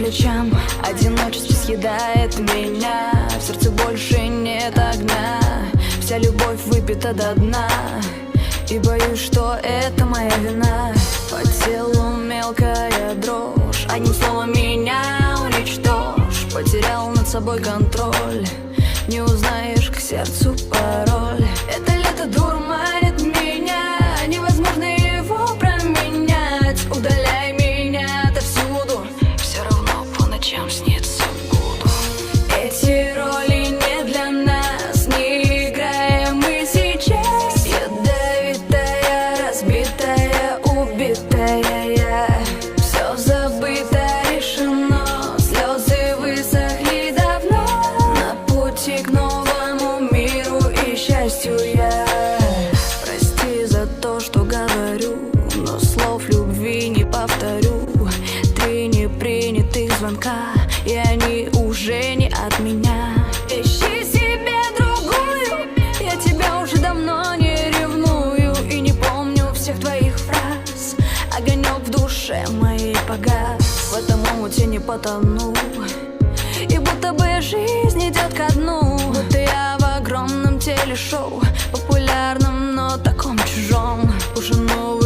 плечам. Одиночество съедает меня, в сердце больше нет огня. Вся любовь выпита до дна, и боюсь, что это моя вина. По телу мелкая дрожь, одним словом меня уничтожь. Потерял над собой контроль, не узнаешь к сердцу пароль. Это лето дурманит меня, невозможно его променять. Удаляй меня отовсюду, все равно по ночам снится буду. Эти роли не для нас, не играем мы сейчас. Ядовитая, разбитая, убитая я. Все забыто, решено, слезы высохли давно. На пути к новому миру и счастью я. Прости за то, что говорю, но слов любви не повторю. Три непринятых звонка, и они уже не от меня. Ищи себе другую, я тебя уже давно не ревную. И не помню всех твоих фраз, огонек в душе моей погас. В этом омуте не потону, и будто бы жизнь идет ко дну. Будто я в огромном телешоу, популярном, но таком чужом. Уже новый